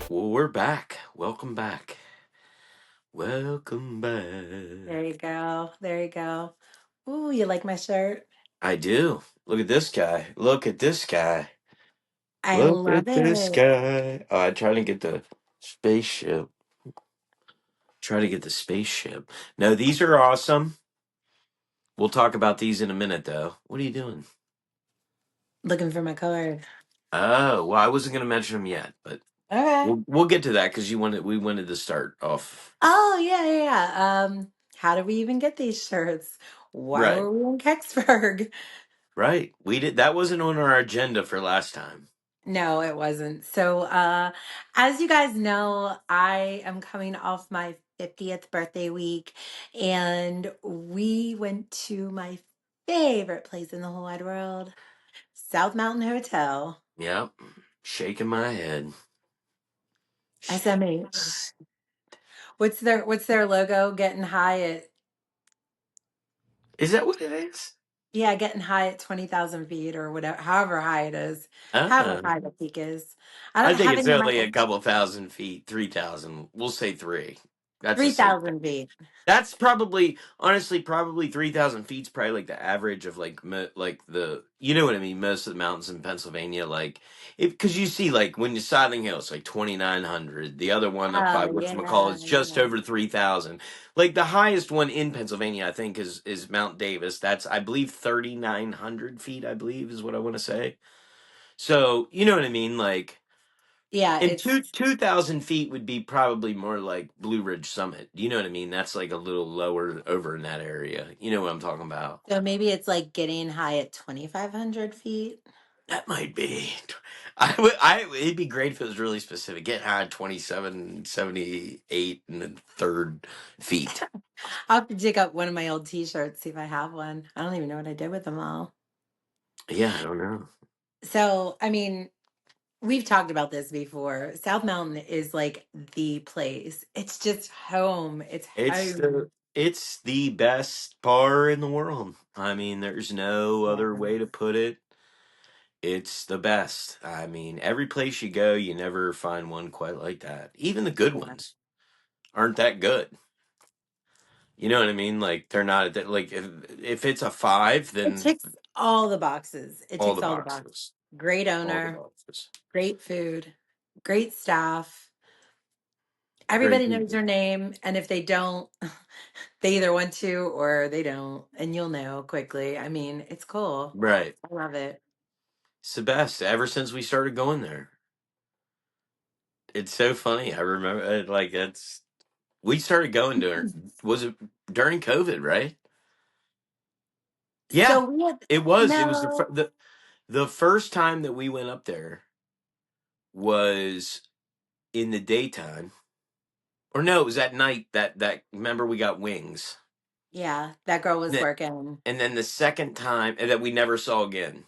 Well, we're back. Welcome back. Welcome There back. you go. There you go. Ooh, you like my shirt? I do. Look at this guy. Look at this guy. I Look love at this it. guy. Oh, I try to get the spaceship. Try to get the spaceship. No, these are awesome. We'll talk about these in a minute, though. What are you doing? Looking for my card. Oh, well, I wasn't going to mention them yet, but Okay. we'll get to that because we wanted to start off Oh, yeah, yeah, yeah. How did we even get these shirts? Why right. were we in Kecksburg? Right. We did. That wasn't on our agenda for last time. No, it wasn't. So, as you guys know, I am coming off my 50th birthday week, and we went to my favorite place in the whole wide world, South Mountain Hotel, Yep. Shaking my head. SMH. What's their logo? Getting high at Is that what it is? yeah, getting high at 20,000 feet or whatever, however high it is, however Uh, high the peak is. I I don't think have it's any of my only a couple thousand feet, 3,000. We'll say three. That's a safe. 3,000 feet. That's probably, honestly, probably 3,000 feet's probably like the average of like the, you know what I mean? Most of the mountains in Pennsylvania, like, because you see, like, when you're Sidling Hill, it's like 2,900. The other one up by Oh whatchamacallit yeah, is just yeah. over 3,000. Like, the highest one in Pennsylvania, I think, is Mount Davis. That's, I believe, 3,900 feet, I believe, is what I want to say. So, you know what I mean? Like, Yeah, and it's 2,000 feet would be probably more like Blue Ridge Summit. You know what I mean? That's like a little lower over in that area. You know what I'm talking about? so maybe it's like getting high at 2,500 feet. That might be. I would. It'd be great if it was really specific. Get high 2778 and then third feet. I'll have to dig up one of my old t-shirts, see if I have one. I don't even know what I did with them all. Yeah, I don't know. So, I mean, we've talked about this before. South Mountain is like the place. It's just home. It's It's home. the best bar in the world. I mean, there's no other way to Yes. put it. It's the best. I mean, every place you go, you never find one quite like that. Even the good Yeah. ones aren't that good. You know what I mean? Like they're not that like if it's a five, It then ticks all the boxes. It all ticks the all the boxes. boxes, Great all the owner, boxes. great food, great staff. Great Everybody knows people. your name, and if they don't, they either want to or they don't, and you'll know quickly. I mean, it's cool. Right. I love it. It's the best ever since we started going there. It's so funny. I remember like it's we started going during was it during COVID, right? Yeah, So we had it was. It was no, the first time that we went up there was in the daytime. Or no, it was at night that remember we got wings. yeah, that girl was And working. then the second time and that we never saw again.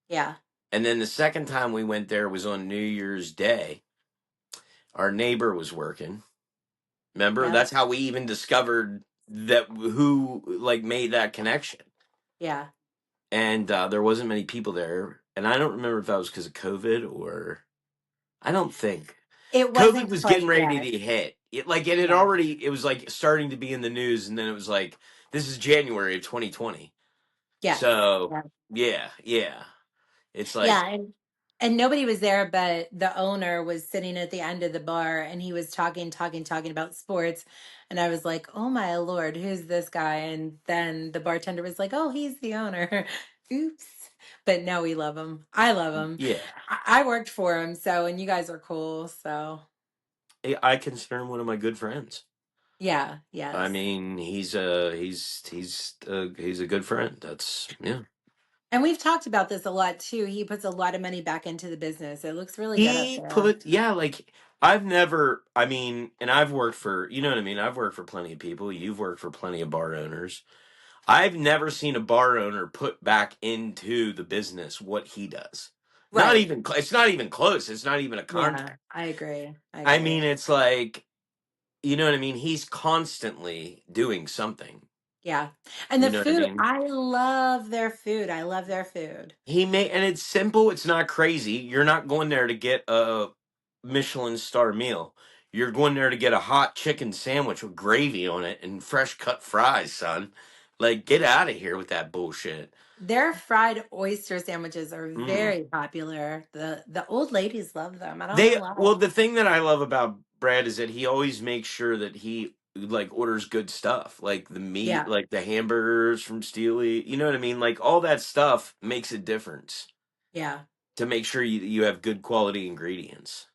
Yeah, And then the second time we went there was on New Year's Day. Our neighbor was working. Remember? yeah, That's how we even discovered that who like made that connection. yeah. And there wasn't many people there. And I don't remember if that was because of COVID or I don't think. It COVID wasn't was getting quite ready yet. to hit. It had Yeah. already it was like starting to be in the news and then it was like this is January of 2020. Yes. So, Yeah. yeah, yeah. It's like Yeah, and nobody was there, but the owner was sitting at the end of the bar and he was talking about sports. And I was like, oh my Lord, who's this guy? And then the bartender was like, oh, he's the owner. Oops. But no, we love him. I love him. yeah. I worked for him, so, and you guys are cool. So, I consider him one of my good friends. yeah, I yes. mean, he's a good friend. That's yeah. And we've talked about this a lot too. He puts a lot of money back into the business. It looks really good up He there. put yeah, like I've never I mean, and I've worked for you know what I mean, I've worked for plenty of people. You've worked for plenty of bar owners. I've never seen a bar owner put back into the business what he does. Not Right. even it's not even close. It's not even a Yeah, contact. I agree. I I mean, agree. it's like you know what I mean? He's constantly doing something. Yeah. And You the know what I food, mean? I love their food. I love their food. He may, and it's simple. It's not crazy. You're not going there to get a. Michelin star meal. You're going there to get a hot chicken sandwich with gravy on it and fresh cut fries, son. Like, get out of here with that bullshit. Their fried oyster sandwiches are Mm. very popular. The old ladies love them. I don't know They why. well, the thing that I love about Brad is that he always makes sure that he like orders good stuff, like the meat, Yeah, like the hamburgers from Steely. You know what I mean? Like all that stuff makes a difference yeah. to make sure you have good quality ingredients.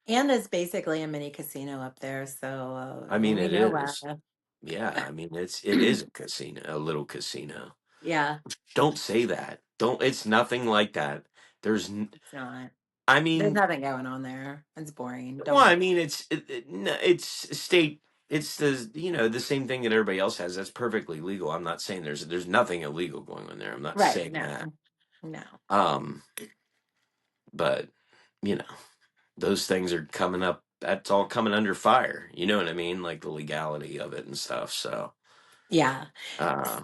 And it's basically a mini casino up there, so I mean, we it know is. why. Yeah, I mean, it is a casino, a little casino. Yeah, Don't say that. Don't. It's nothing like that. There's. it's not. I There's mean, nothing going on there. It's boring. well, Don't I go. mean, it's state. It's the same thing that everybody else has. That's perfectly legal. I'm not saying there's nothing illegal going on there. I'm not Right. saying No. that. No. Um, but you know, those things are coming up. That's all coming under fire. You know what I mean? Like the legality of it and stuff. So, Yeah. uh,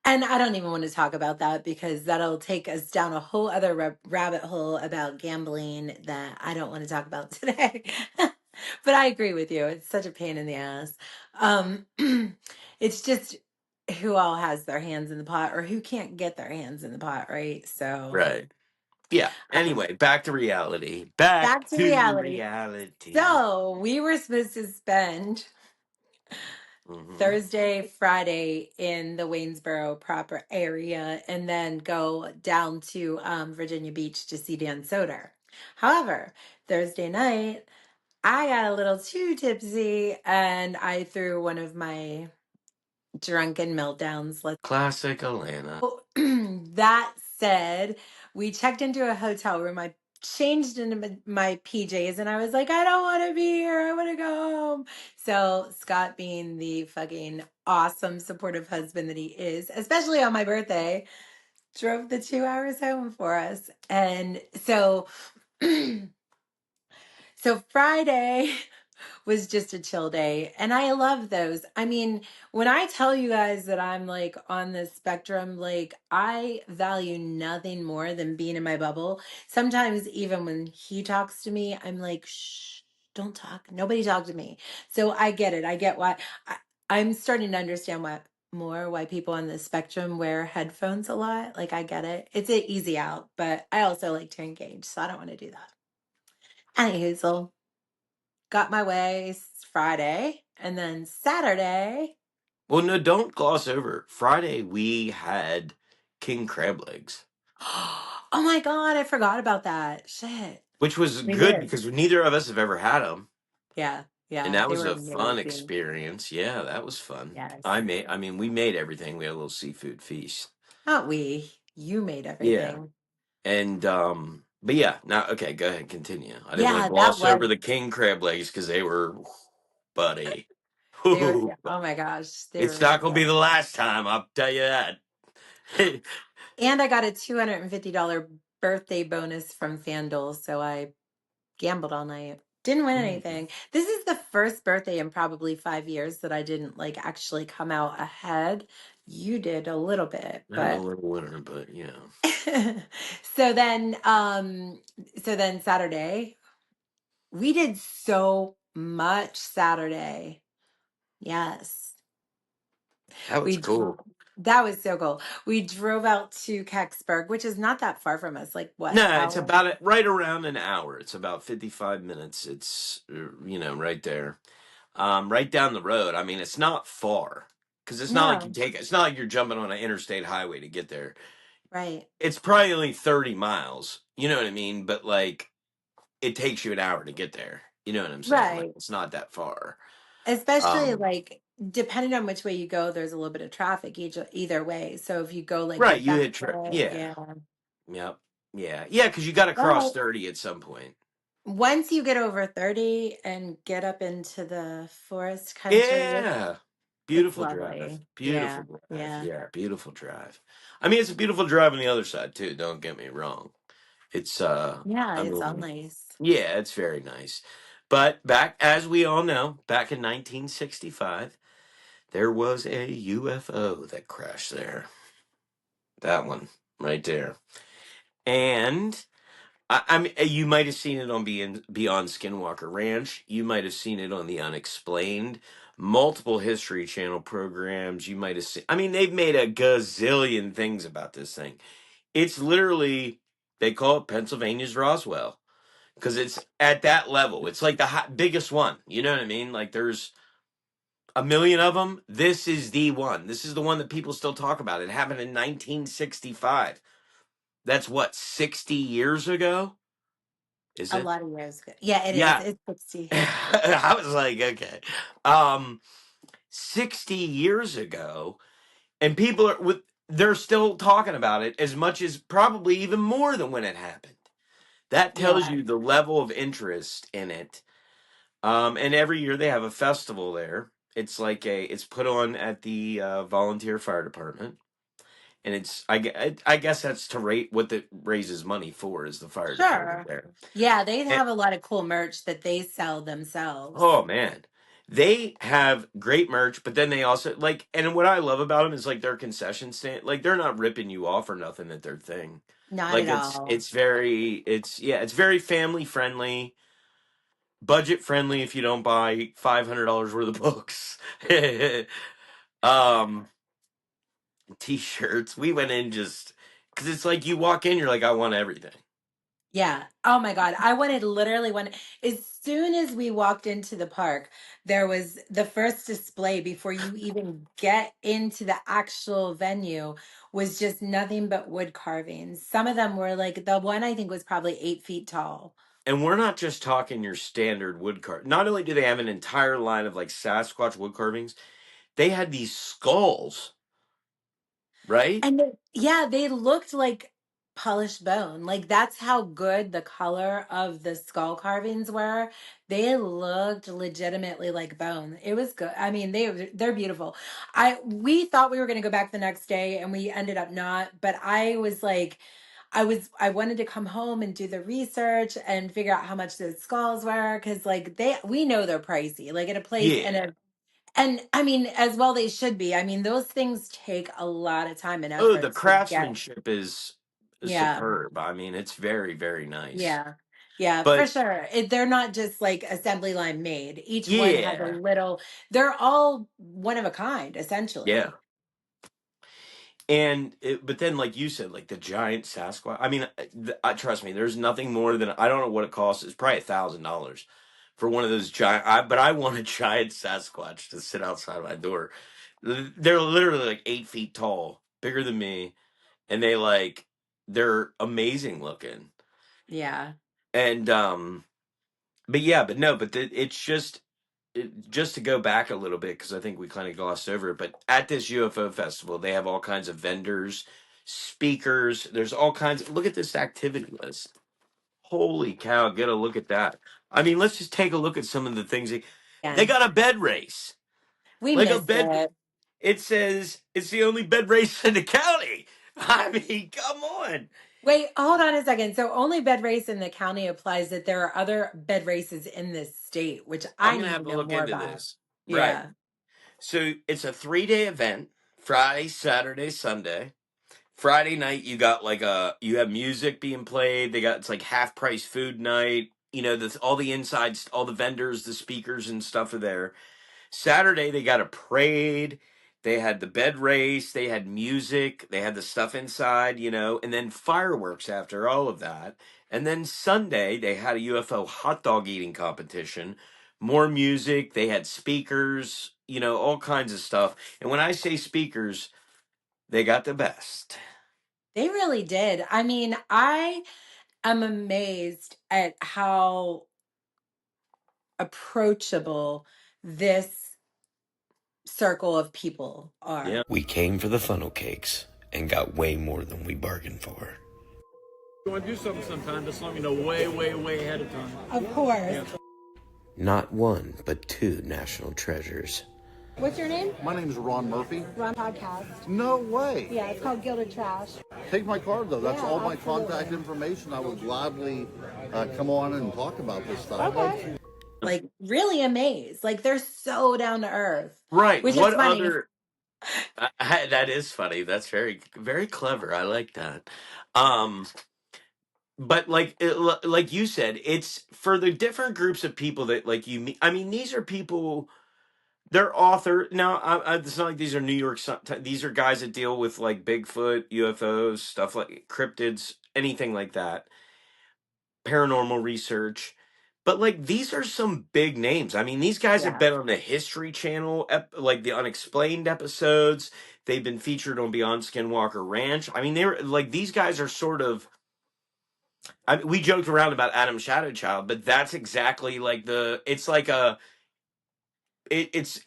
And I don't even want to talk about that because that'll take us down a whole other rabbit hole about gambling that I don't want to talk about today. But I agree with you. It's such a pain in the ass. Um, it's just who all has their hands in the pot or who can't get their hands in the pot, right? So, right. Yeah. um, Anyway, back to reality. Back back to to reality. reality. So, we were supposed to spend Hmm. Thursday, Friday in the Waynesboro proper area, and then go down to Virginia Beach to see Dan Soder. However, Thursday night, I got a little too tipsy and I threw one of my drunken meltdowns. Classic Atlanta. That said, we checked into a hotel room. I changed into my PJs and I was like, I don't want to be here. I want to go home. So, Scott, being the fucking awesome, supportive husband that he is, especially on my birthday, drove the 2 hours home for us. And so, so Friday was just a chill day. And I love those. I mean, when I tell you guys that I'm like on the spectrum, like I value nothing more than being in my bubble. Sometimes, even when he talks to me, I'm like, shh, don't talk. Nobody talk to me. So I get it. I get why. I'm starting to understand why people on the spectrum wear headphones a lot. Like I get it. It's an easy out, but I also like to engage. So I don't want to do that. Anywho, got my way Friday, and then Saturday. Well, no, don't gloss over. Friday we had king crab legs, Oh my god, I forgot about that. Shit. which was We good did. because neither of us have ever had them, Yeah, and yeah, that they was were a fun amazing. experience. Yeah, that was fun. Yes. I mean, we made everything. We had a little seafood feast. Not we. You made Yeah, everything. and but yeah. Now, okay, go ahead, continue. I didn't want to Yeah, that gloss over was the king crab legs because they were, buddy. they were oh my gosh, they were It's really not going to be good. the last time. I'll tell you that. And I got a $250 birthday bonus from FanDuel, so I gambled all night. Didn't win Mm, anything. This is the first birthday in probably 5 years that I didn't like actually come out ahead. You did a little bit, not a but little winner, but yeah. so then Saturday, we did so much Saturday. Yes. That was We cool. that was so cool. We drove out to Kecksburg, which is not that far from us. Like what, No, it's hour? about right around an hour. It's about 55 minutes. It's right there. Right down the road. I mean, it's not far cuz No, it's not like you're jumping on an interstate highway to get there. right. It's probably only 30 miles. You know what I mean? But like it takes you an hour to get there. You know what I'm saying? Like Right. it's not that far. Especially Um like depending on which way you go, there's a little bit of traffic either way. So if you go like the right, you back hit way, yeah. yeah. Yep. Yeah. Yeah, cuz you got to cross But 30 at some point. once you get over 30 and get up into the forest country, Yeah. it's Beautiful drive. lovely. Beautiful Yeah. drive. Yeah. Yeah, beautiful drive. I mean, it's a beautiful drive on the other side too, don't get me wrong. It's Yeah, I it's all mean, nice. yeah, it's very nice. But back as we all know, back in 1965, there was a UFO that crashed there. That one right there. And I mean, you might have seen it on Beyond Skinwalker Ranch. You might have seen it on The Unexplained. Multiple History Channel programs. You might have seen. I mean, they've made a gazillion things about this thing. It's literally, they call it Pennsylvania's Roswell because it's at that level. It's like the biggest one. You know what I mean? Like there's a million of them. This is the one. This is the one that people still talk about. It happened in 1965. That's what, 60 years ago? Is A it? lot of years ago. Yeah, it is. Yeah. It's 60. I was like, okay. Um 60 years ago, and people are with they're still talking about it as much as probably even more than when it happened. That tells Yeah, you the level of interest in it. And every year they have a festival there. It's put on at the volunteer fire department, and I guess that's to rate what it raises money for is the fire department sure. there. Yeah, they And, have a lot of cool merch that they sell themselves. oh man, they have great merch, but then they also like, and what I love about them is like their concession stand. Like they're not ripping you off or nothing at their thing. Not Like at all. it's very family friendly, budget friendly if you don't buy $500 worth of books. um T-shirts. We went in just because it's like you walk in, you're like, I want everything. Yeah. Oh my God. I wanted literally when, as soon as we walked into the park, there was the first display before you even get into the actual venue was just nothing but wood carvings. Some of them were like, the one I think was probably 8 feet tall. And we're not just talking your standard wood carve. Not only do they have an entire line of like Sasquatch wood carvings, they had these skulls, right? Yeah, they looked like polished bone. Like that's how good the color of the skull carvings were. They looked legitimately like bone. It was good. I mean, they're beautiful. We thought we were going to go back the next day and we ended up not, but I was like I wanted to come home and do the research and figure out how much those skulls were cuz like we know they're pricey. Like at a place Yeah. and and I mean, as well they should be. I mean, those things take a lot of time and Oh, the effort to get. craftsmanship is Yeah, superb. I mean, it's very, very nice. yeah, yeah, for But sure. They're not just like assembly line made. Each one has a yeah, little, they're all one of a kind, yeah. essentially. But then, like you said, like the giant Sasquatch. I mean, trust me, there's nothing more than I don't know what it costs. It's probably $1,000 for one of those giant. But I want a giant Sasquatch to sit outside my door. They're literally like 8 feet tall, bigger than me, and they're amazing looking. Yeah. And but yeah, but no, but it's just to go back a little bit because I think we kind of glossed over it. But at this UFO festival, they have all kinds of vendors, speakers. There's all kinds. Look at this activity list. Holy cow! Get a look at that. I mean, let's just take a look at some of the things they And got a bed race, we like a missed bed. it. It says it's the only bed race in the county. I mean, come on. Wait, hold on a second. So only bed race in the county applies that there are other bed races in this state, which I'm I gonna need have to to know look more into about. this. Right. Yeah. So it's a 3-day event. Friday, Saturday, Sunday. Friday night you have music being played. It's like half price food night. You know, all the insides, all the vendors, the speakers and stuff are there. Saturday they got a parade. They had the bed race, they had music, they had the stuff inside, and then fireworks after all of that. And then Sunday they had a UFO hot dog eating competition. More music, they had speakers, all kinds of stuff. And when I say speakers, they got the best. They really did. I mean, I'm amazed at how approachable this circle of people Yeah. are. We came for the funnel cakes and got way more than we bargained for. You want to do something sometime, just let me know way, way, way ahead of time. Of course. Yeah. Not one, but two national treasures. What's your name? My name's Ron Murphy. Ron Podcast. No way. Yeah, it's called Gilded Trash. Take my card, though. That's Yeah, all my absolutely. contact information. I would gladly come on and talk about this stuff. Okay. Like, really amazed. Like, they're so down to earth. Right. Which is What funny. other? That is funny. That's very, very clever. I like that. Um, but like you said, it's for the different groups of people that like you meet. I mean, these are people. They're author now. It's not like these are New York. These are guys that deal with like Bigfoot, UFOs, stuff like cryptids, anything like that, paranormal research. But like these are some big names. I mean, these guys have Yeah. been on the History Channel, like the Unexplained episodes. They've been featured on Beyond Skinwalker Ranch. I mean, they're like these guys are sort of. We joked around about Adam Shadow Child, but that's exactly like the. It's like a. It's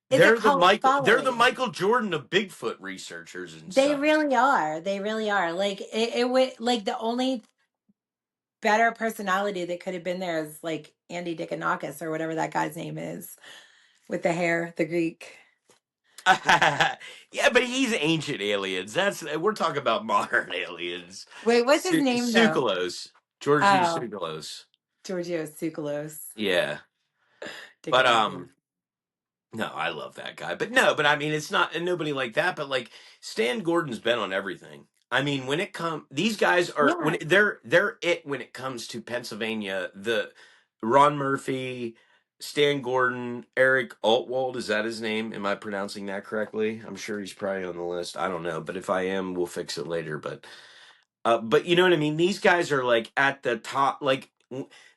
It's a cult They're the following. Michael Jordan of Bigfoot researchers and They stuff. really are. They really are. Like it would like the only better personality that could have been there is like Andy Dickinakis or whatever that guy's name is with the hair, the Greek. Yeah, but he's ancient aliens. That's we're talking about modern aliens. Wait, what's his name though? Tsoukalos, Georgios Oh, Tsoukalos. Giorgio Tsoukalos. Yeah, but Dickinakis. no, I love that guy. But no, but I mean, it's not and nobody like that. But like Stan Gordon's been on everything. I mean, when it come, these guys are Yeah. when they're it when it comes to Pennsylvania. The Ron Murphy, Stan Gordon, Eric Altwald, is that his name? Am I pronouncing that correctly? I'm sure he's probably on the list. I don't know, but if I am, we'll fix it later. But you know what I mean? These guys are like at the top.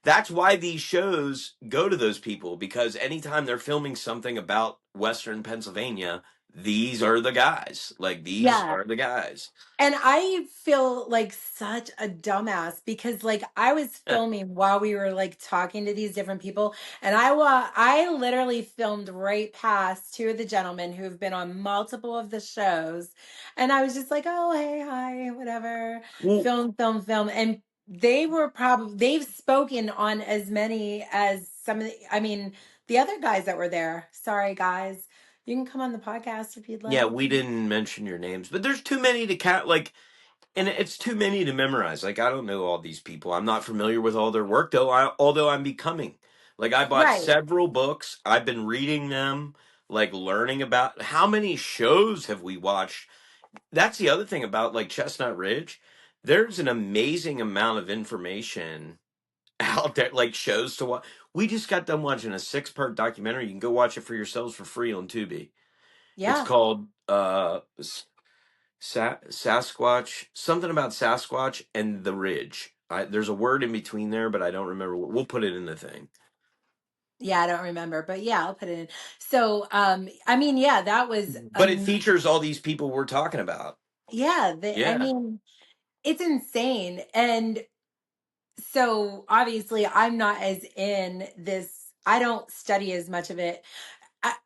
That's why these shows go to those people because anytime they're filming something about Western Pennsylvania, these are the guys. Like these Yeah. are the guys. And I feel like such a dumbass because like I was filming while we were like talking to these different people and I literally filmed right past two of the gentlemen who have been on multiple of the shows and I was just like, "Oh, hey, hi, whatever. Well, Film." And they've spoken on as many as some of I mean, the other guys that were there. Sorry, guys. You can come on the podcast if you'd yeah, like. we didn't mention your names, but there's too many to count. Like, and it's too many to memorize. Like, I don't know all these people. I'm not familiar with all their work, though. Although I'm becoming. Like, I bought Right. several books. I've been reading them. Like, learning about how many shows have we watched. That's the other thing about like Chestnut Ridge. There's an amazing amount of information out there, like shows to watch. We just got done watching a 6-part documentary. You can go watch it for yourselves for free on Tubi. It's Yeah. called Sasquatch, something about Sasquatch and the Ridge. There's a word in between there, but I don't remember. We'll put it in the thing. Yeah, I don't remember, but yeah, I'll put it in. So, I mean, yeah, that was But it features all these people we're talking about. yeah, I Yeah, mean, it's insane. And so obviously I'm not as in this, I don't study as much of it.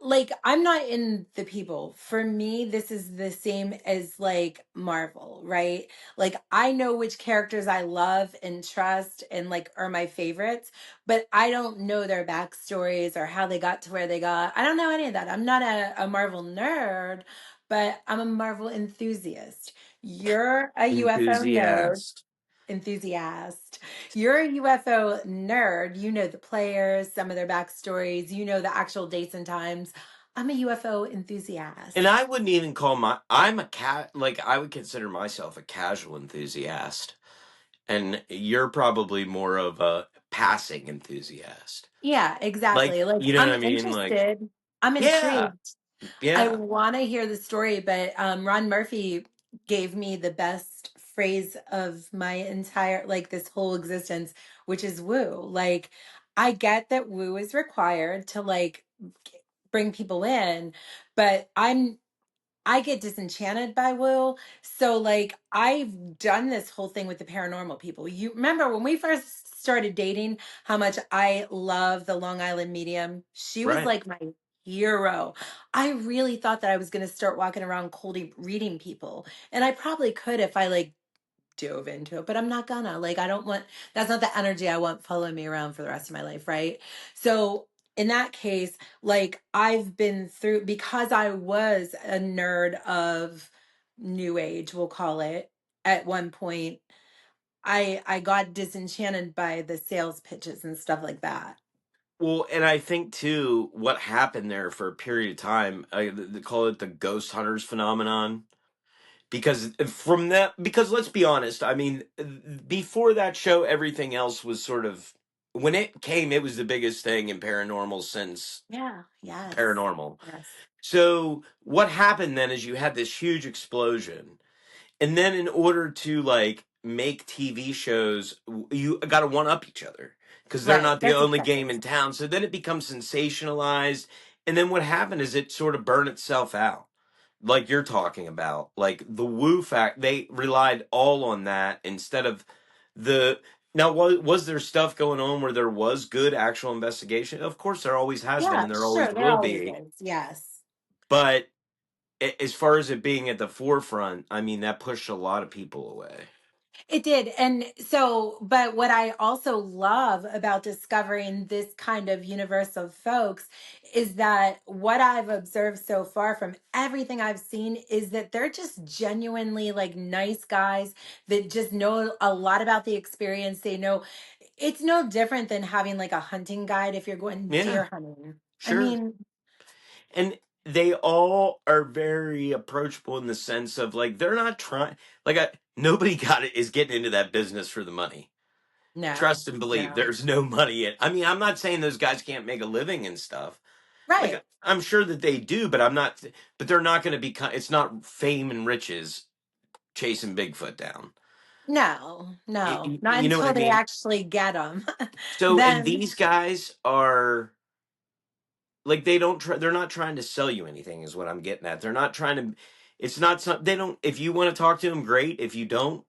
Like I'm not in the people. For me, this is the same as like Marvel, right? Like I know which characters I love and trust and like are my favorites, but I don't know their backstories or how they got to where they got. I don't know any of that. I'm not a Marvel nerd, but I'm a Marvel enthusiast. You're a UFO nerd enthusiast. enthusiast. You're a UFO nerd. You know the players, some of their backstories, you know the actual dates and times. I'm a UFO And enthusiast. I wouldn't even call I'm a cat, like, I would consider myself a casual enthusiast. And you're probably more of a passing enthusiast. Yeah, Like, exactly. Like you know what I'm I mean? Like, interested. I'm yeah, intrigued. I yeah. want to hear the story, but Ron Murphy gave me the best phrase of my entire, like this whole existence, which is woo. Like, I get that woo is required to like bring people in, but I get disenchanted by woo. So like I've done this whole thing with the paranormal people. You remember when we first started dating, how much I love the Long Island medium? She was Right. like my hero. I really thought that I was going to start walking around cold reading people. And I probably could if I like dove into it, but I'm not gonna. Like, I don't want, that's not the energy I want following me around for the rest of my life, right? So, in that case, like, I've been through, because I was a nerd of new age, we'll call it, at one point, I got disenchanted by the sales pitches and stuff like that. Well, and I think too, what happened there for a period of time, they call it the ghost hunters phenomenon. because from that, because let's be honest, I mean, before that show, everything else was sort of, when it came, it was the biggest thing in paranormal since Yeah. Yes. paranormal. Yes. So what happened then is you had this huge explosion, and then in order to like make TV shows, you got to one up each other because they're Right. not the That's only expensive. game in town. So then it becomes sensationalized, and then what happened is it sort of burned itself out, like you're talking about, like the woo fact. They relied all on that instead of the. Now, was there stuff going on where there was good actual investigation? Of course, there always has been, Yeah, and there always sure. There will always be. is. Yes. But as far as it being at the forefront, I mean, that pushed a lot of people away. It did. And so, but what I also love about discovering this kind of universe of folks is that what I've observed so far from everything I've seen is that they're just genuinely like nice guys that just know a lot about the experience. They know it's no different than having like a hunting guide if you're going Yeah, deer hunting. I sure. mean, And they all are very approachable in the sense of like they're not trying, like nobody got it is getting into that business for the money. no, Trust and believe. no. There's no money in. I mean, I'm not saying those guys can't make a living and stuff. Right. Like I'm sure that they do, but I'm not. But they're not going to be. It's not fame and riches chasing Bigfoot down. No, no, not You know what I until they mean? actually get them. So, and Then, these guys are like they don't try, they're not trying to sell you anything is what I'm getting at. They're not trying to, it's not some, they don't, if you want to talk to them, great. If you don't.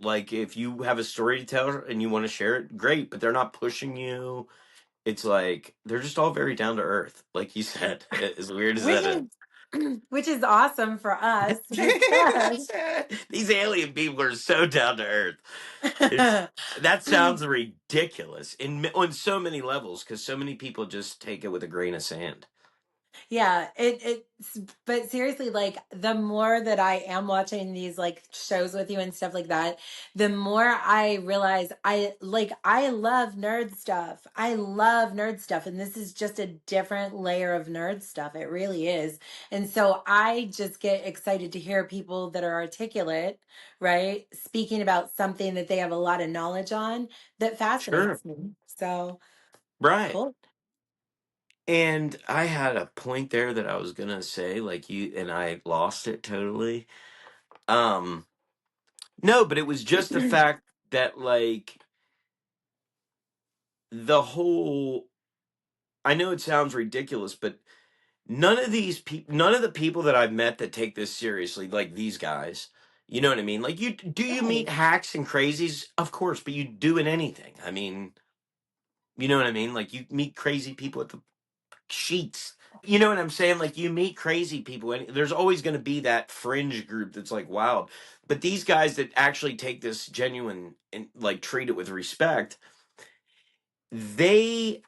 Like if you have a story to tell and you want to share it, great, but they're not pushing you. It's like they're just all very down to earth, like you said. As weird as which that is. is which is awesome for us because These alien people are so down to earth. It's that sounds ridiculous on so many levels because so many people just take it with a grain of sand. yeah, it's but seriously, like the more that I am watching these like shows with you and stuff like that, the more I realize I love nerd stuff. I love nerd stuff, and this is just a different layer of nerd stuff. It really is. And so I just get excited to hear people that are articulate, right? Speaking about something that they have a lot of knowledge on that Sure. fascinates me. So Right. cool. And I had a point there that I was gonna say, like you, and I lost it totally. Um, no, but it was just the fact that like the whole. I know it sounds ridiculous, but none of these people, none of the people that I've met that take this seriously, like these guys. You know what I mean? Like you Right. meet hacks and crazies? Of course, but you do in anything. I mean, you know what I mean? Like you meet crazy people at the sheets. You know what I'm saying? Like you meet crazy people, and there's always going to be that fringe group that's like wild. But these guys that actually take this genuine and like treat it with respect, they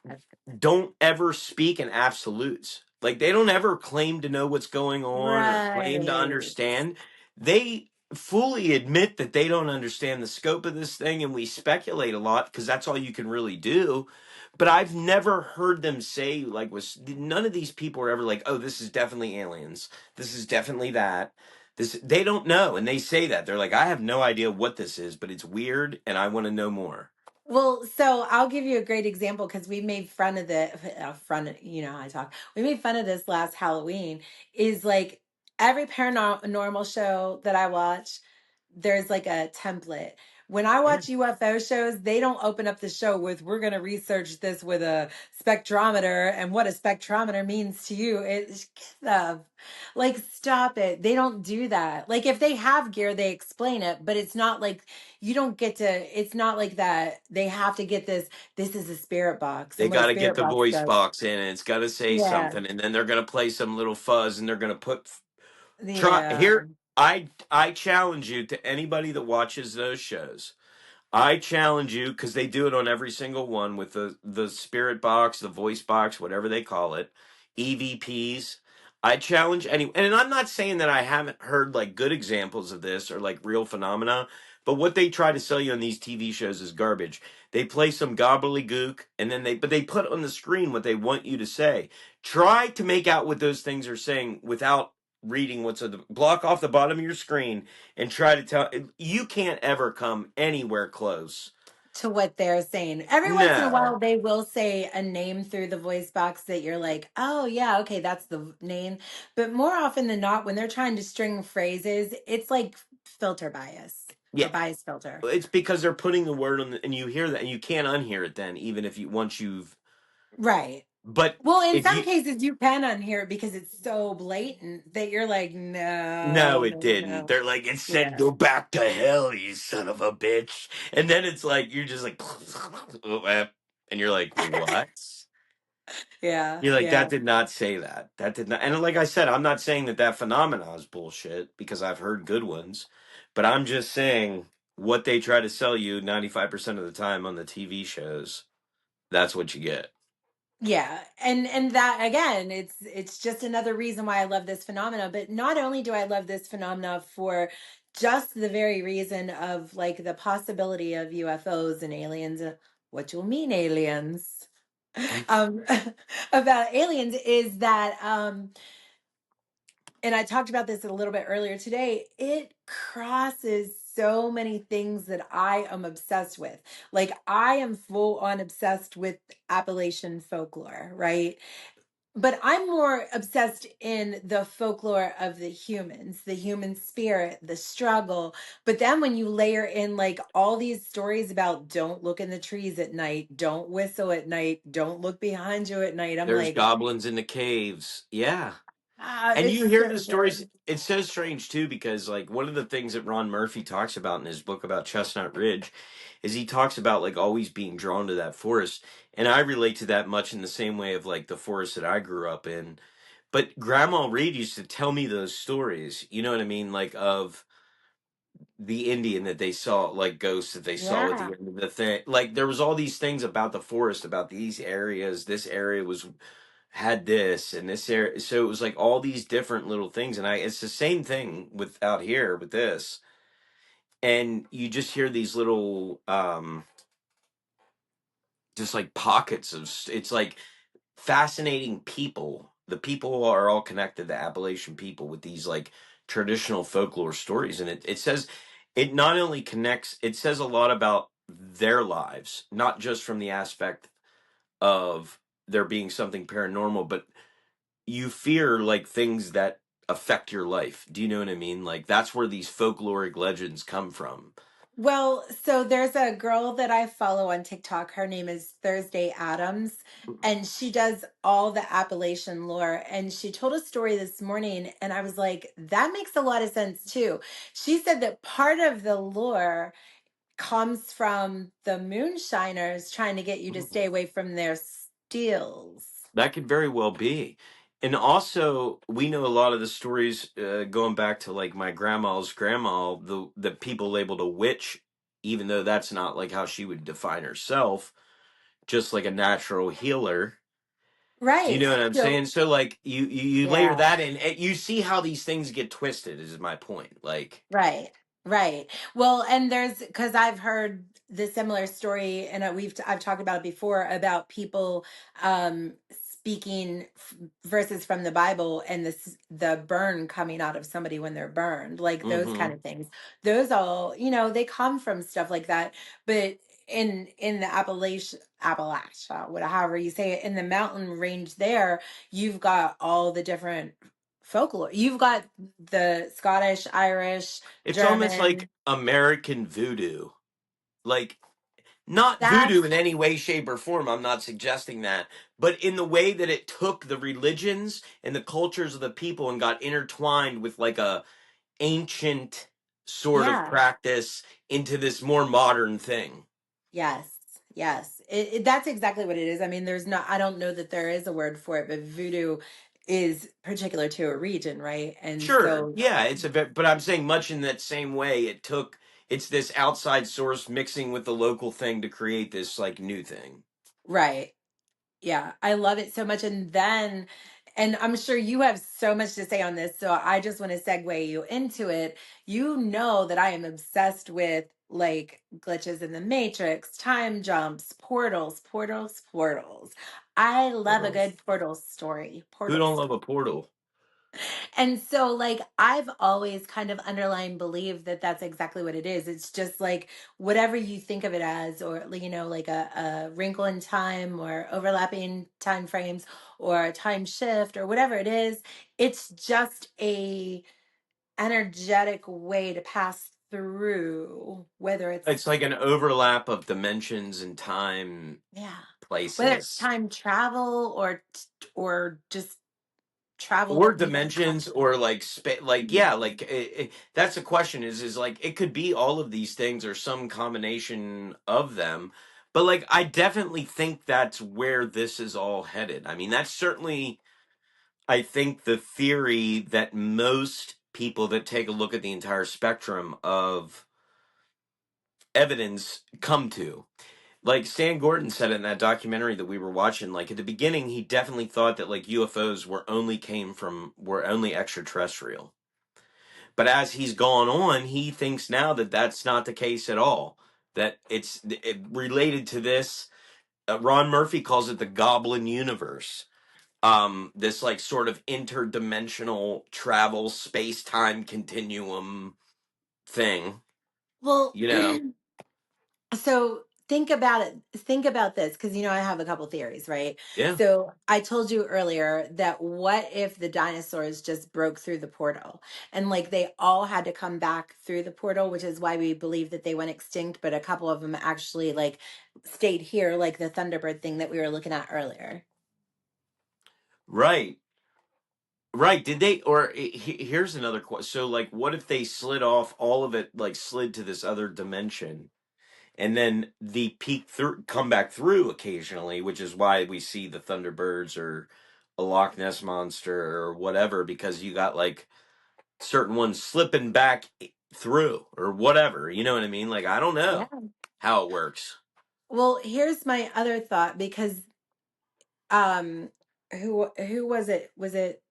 don't ever speak in absolutes. Like they don't ever claim to know what's going on or claim to Right. understand. They fully admit that they don't understand the scope of this thing, and we speculate a lot because that's all you can really do. But I've never heard them say like was none of these people are ever like, "Oh, this is definitely aliens. This is definitely that." This they don't know, and they say that they're like, "I have no idea what this is, but it's weird, and I want to know more." Well, so I'll give you a great example because we made fun of you know how I talk. We made fun of this last Halloween. Is like every paranormal show that I watch, there's like a template. When I Yeah. watch UFO shows, they don't open up the show with, we're going to research this with a spectrometer and what a spectrometer means to you. It's like, stop it. They don't do that. Like, if they have gear, they explain it, but it's not like you don't get to, it's not like that. They have to get this. This is a spirit box. They And what a got to get spirit the box voice does. box in, and it's got to say Yeah. something, and then they're going to play some little fuzz, and they're going to put try Yeah. here. I challenge you to anybody that watches those shows. I challenge you because they do it on every single one with the spirit box, the voice box, whatever they call it, EVPs. I challenge any, and I'm not saying that I haven't heard like good examples of this or like real phenomena, but what they try to sell you on these TV shows is garbage. They play some gobbledygook, and then but they put on the screen what they want you to say. Try to make out what those things are saying without reading what's at the block off the bottom of your screen and try to tell. You can't ever come anywhere close. To what they're saying. Every once in a while, No. they will say a name through the voice box that you're like, oh, yeah, okay, that's the name. But more often than not, when they're trying to string phrases, it's like filter bias or Yeah. bias filter. It's because they're putting the word on, and you hear that, and you can't unhear it then, even if you once you've. Right. But Well, in if some you. cases, you can unhear it because it's so blatant that you're like, No, no, it no, didn't. no. They're like, it said, Yeah. go back to hell, you son of a bitch. And then it's like, you're just like, and you're like, what? Yeah. You're like, Yeah. that did not say that. That did not. And like I said, I'm not saying that that phenomena is bullshit because I've heard good ones, but I'm just saying what they try to sell you 95% of the time on the TV shows. That's what you get. Yeah, and that again, it's just another reason why I love this phenomena. But not only do I love this phenomena for just the very reason of like the possibility of UFOs and aliens, what you mean aliens? Um, about aliens is that and I talked about this a little bit earlier today, it crosses so many things that I am obsessed with. Like I am full on obsessed with Appalachian folklore, right? But I'm more obsessed in the folklore of the humans, the human spirit, the struggle. But then when you layer in like all these stories about don't look in the trees at night, don't whistle at night, don't look behind you at night, I'm There's like, goblins in the caves. Yeah. ah, And it's you hear so the stories. good. It's so strange too because like one of the things that Ron Murphy talks about in his book about Chestnut Ridge is he talks about like always being drawn to that forest. And I relate to that much in the same way of like the forest that I grew up in. But Grandma Reed used to tell me those stories, you know what I mean? Like of the Indian that they saw, like ghosts that they saw at the Yeah. end of the thing. Like there was all these things about the forest, about these areas. This area was had this and this area, so it was like all these different little things. And I, it's the same thing with out here with this. And you just hear these little, just like pockets of. It's like fascinating people. The people are all connected, the Appalachian people, with these like traditional folklore stories. And it says it not only connects, it says a lot about their lives, not just from the aspect of there being something paranormal, but you fear like things that affect your life. Do you know what I mean? Like that's where these folkloric legends come from. Well, so there's a girl that I follow on TikTok. Her name is Thursday Adams, and she does all the Appalachian lore. And she told a story this morning, and I was like, that makes a lot of sense too. She said that part of the lore comes from the moonshiners trying to get you to stay away from their steals. That could very well be. And also, we know a lot of the stories going back to like my grandma's grandma, the people labeled a witch, even though that's not like how she would define herself, just like a natural healer. Do you Right. know what I'm So, saying? So like you layer yeah. that in, you see how these things get twisted. Is my point. Like Right, right. Well, and there's because I've heard the similar story, and I've talked about it before about people speaking verses from the Bible and the burn coming out of somebody when they're burned, like those kind hmm of things. Those all, they come from stuff like that. But in the Appalachia, whatever however you say it, in the mountain range there, you've got all the different folklore. You've got the Scottish, Irish, it's almost like German. American voodoo. Like not voodoo That's in any way, shape, or form. I'm not suggesting that. But in the way that it took the religions and the cultures of the people and got intertwined with like a ancient sort of yeah, practice into this more modern thing. yes, yes. That's exactly what it is. I mean, there's not. I don't know that there is a word for it, but voodoo is particular to a region, right? And Sure, so, yeah, but I'm saying much in that same way. It's this outside source mixing with the local thing to create this like new thing. right. Yeah, I love it so much. And I'm sure you have so much to say on this. So I just want to segue you into it. You know that I am obsessed with like glitches in the matrix, time jumps, portals, portals, portals. I love a Portals. good portal story. Who Portal don't love story. a portal? And so, like, I've always kind of underlying believed that that's exactly what it is. It's just like whatever you think of it as, or, like, like a wrinkle in time or overlapping time frames or a time shift or whatever it is. It's just a energetic way to pass through, whether It's it's, like an overlap of dimensions and time, yeah, whether it's places, time travel or just travel or that we don't dimensions, or like like, yeah, like that's the question. Is like it could be all of these things or some combination of them. But like, I definitely think that's where this is all headed. I mean, that's certainly, I think, the theory that most people that take a look at the entire spectrum of evidence come to. Like Stan Gordon said in that documentary that we were watching, like at the beginning, he definitely thought that like UFOs were only extraterrestrial. But as he's gone on, he thinks now that that's not the case at all. That related to this. Ron Murphy calls it the goblin universe. This like sort of interdimensional travel space time continuum thing. Well, You know? so think about it. Think about this, because I have a couple theories, right? Yeah. So I told you earlier that what if the dinosaurs just broke through the portal and like they all had to come back through the portal, which is why we believe that they went extinct, but a couple of them actually like stayed here, like the Thunderbird thing that we were looking at earlier. Right. Right. Did they, or here's another question. So, like, what if they slid off all of it, like, slid to this other dimension, and then the peak through, come back through occasionally, which is why we see the Thunderbirds or a Loch Ness monster or whatever, because you got like certain ones slipping back through or whatever. You know what I mean? Like, I don't Yeah. know how it works. Well, here's my other thought, because um who was it? Was it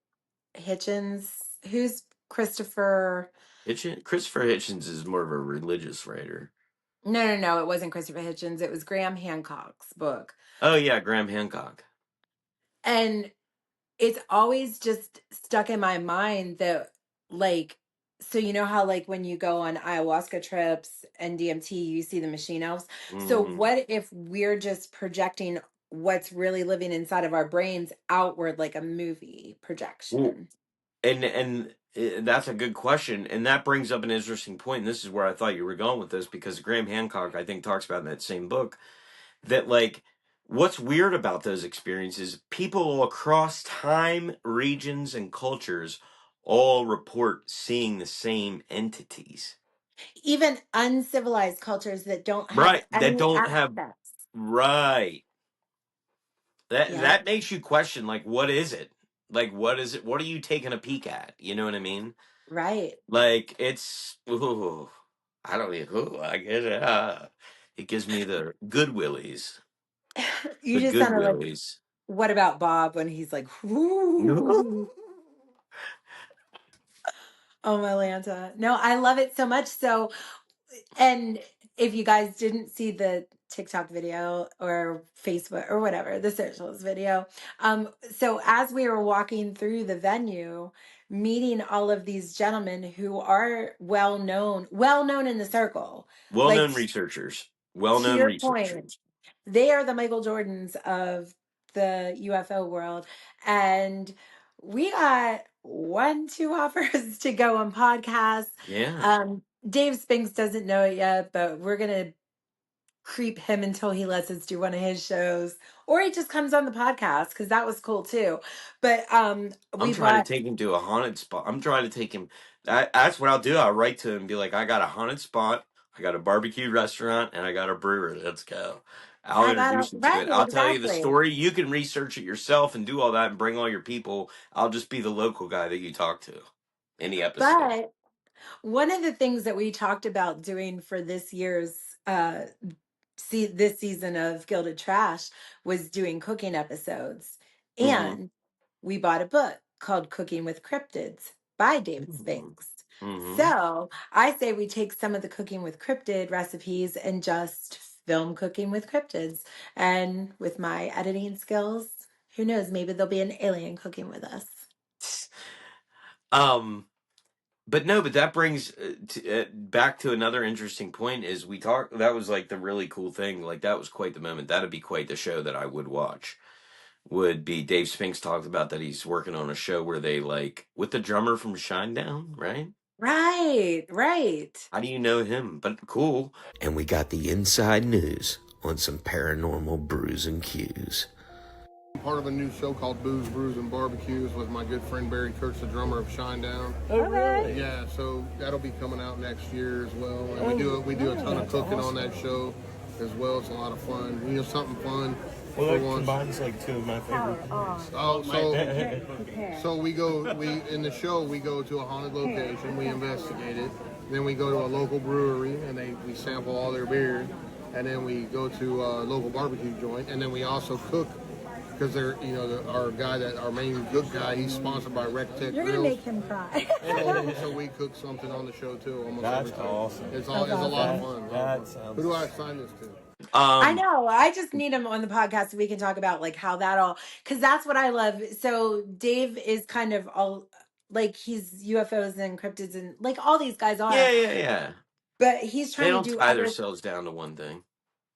Hitchens? Who's Christopher? Christopher Hitchens is more of a religious writer. No, no, no, it wasn't Christopher Hitchens. It was Graham Hancock's book. Oh, yeah, Graham Hancock. And it's always just stuck in my mind that, like, so you know how, like, when you go on ayahuasca trips and DMT, you see the machine elves. So Hmm. what if we're just projecting what's really living inside of our brains outward, like a movie projection? And that's a good question, and that brings up an interesting point. And this is where I thought you were going with this, because Graham Hancock, I think, talks about in that same book that like what's weird about those experiences, people across time, regions, and cultures all report seeing the same entities. Even uncivilized cultures that don't have Right. That any don't have, access. right. Yeah, That makes you question, like, what is it? Like, what is it? What are you taking a peek at? You know what I mean? right. Like, it's, ooh, I don't even, ooh, I get it. It gives me the good willies. You The just good sounded like, willies. what about Bob when he's like, Oh, "Whoo." Oh, my Lanta. No, I love it so much. So, and if you guys didn't see the TikTok video or Facebook or whatever, the socials video, so as we were walking through the venue, meeting all of these gentlemen who are well known in the circle, like well-known researchers. to Well-known your point, researchers. they are the Michael Jordans of the UFO world. And we got one, two offers to go on podcasts. Yeah, Dave Spinks doesn't know it yet, but we're going to creep him until he lets us do one of his shows, or he just comes on the podcast, because that was cool too. But I'm we trying to bought, take him to a haunted spot. I'm trying to take him. That's what I'll do. I'll write to him and be like, I got a haunted spot, I got a barbecue restaurant, and I got a brewery. Let's go. I'll I got a, introduce him to right, it. I'll tell you the exactly. story. You can research it yourself and do all that and bring all your people. I'll just be the local guy that you talk to in the episode. But one of the things that we talked about doing for this year's see this season of Gilded Trash was doing cooking episodes. Mm-hmm. And we bought a book called Cooking with Cryptids by David Mm-hmm. Spinks. Mm-hmm. So I say we take some of the Cooking with Cryptid recipes and just film Cooking with Cryptids. And with my editing skills, who knows, maybe there'll be an alien cooking with us. But no, but that brings back to another interesting point. Is we talk that was like the really cool thing. Like that was quite the moment. That'd be quite the show that I would watch. Would be Dave Spinks talked about that he's working on a show where they like with the drummer from Shinedown, right? Right, right. How do you know him? But cool. And we got the inside news on some paranormal brews and cues. Part of a new show called Booze, Brews, and Barbecues with my good friend Barry Kurtz, the drummer of Shinedown. Oh, really? Yeah, so that'll be coming out next year as well. And we do a ton of cooking on that show as well. It's a lot of fun. You know, something fun. Well, that combines like two of my favorite things. So we in the show we go to a haunted location, we investigate it, then we go to a local brewery and we sample all their beer, and then we go to a local barbecue joint, and then we also cook. Because they're, you know, our main good guy, he's sponsored by Rec Tech You're Grills. gonna make him cry. So we cook something on the show too. Almost That's every time. awesome. It's a lot of fun. That sounds. Who do I assign this to? I know. I just need him on the podcast so we can talk about like how that all, because that's what I love. So Dave is kind of all like he's UFOs and cryptids and like all these guys are, Yeah. but he's They trying to don't do tie other themselves down to one thing.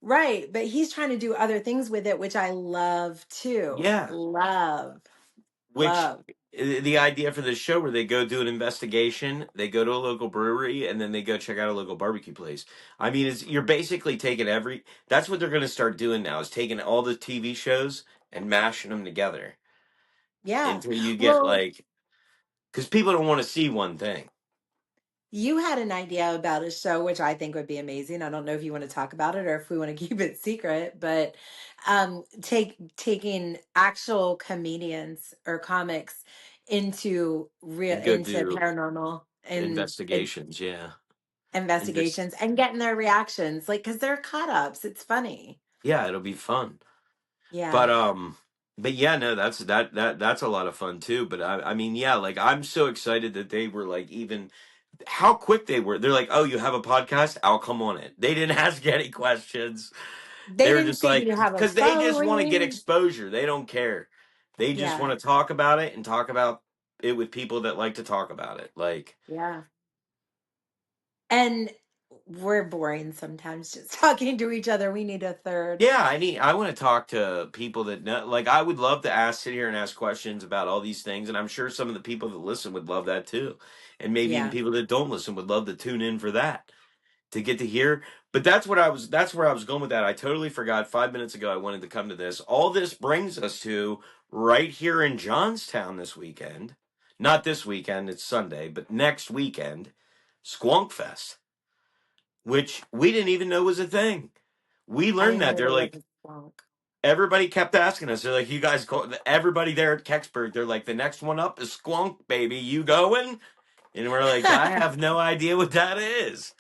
right, but he's trying to do other things with it, which I love too. Yeah. Love. The idea for this show where they go do an investigation, they go to a local brewery, and then they go check out a local barbecue place. I mean, you're basically taking that's what they're going to start doing now, is taking all the TV shows and mashing them together Yeah. until you get Well, because people don't want to see one thing. you had an idea about a show which I think would be amazing. I don't know if you want to talk about it or if we want to keep it secret, but taking actual comedians or comics into And go into do paranormal and investigations, yeah. And just, investigations and getting their reactions, like because they're cut ups. It's funny. yeah, it'll be fun. Yeah. But yeah, no, that's a lot of fun too. But I mean, yeah, like I'm so excited that they were like even how quick they were. They're like, "Oh, you have a podcast? I'll come on it." They didn't ask any questions. They They were didn't just say like, you have a because they just want to get following. exposure. They don't care. They just Yeah. want to talk about it and talk about it with people that like to talk about it. Like, Yeah. And we're boring sometimes just talking to each other. We need a third. yeah, I want to talk to people that know. Like, I would love to sit here and ask questions about all these things, and I'm sure some of the people that listen would love that too, and maybe even Yeah. people that don't listen would love to tune in for that. To get to hear. But that's where I was going with that. I totally forgot 5 minutes ago I wanted to come to this. All this brings us to right here in Johnstown this weekend. Not this weekend, it's Sunday, but next weekend, Squonk Fest, which we didn't even know was a thing. We I learned that. heard They're it was like, a squonk. everybody kept asking us. They're like, you guys call everybody there at Kecksburg. They're like, the next one up is Squonk, baby. You going? And we're like, I have no idea what that is.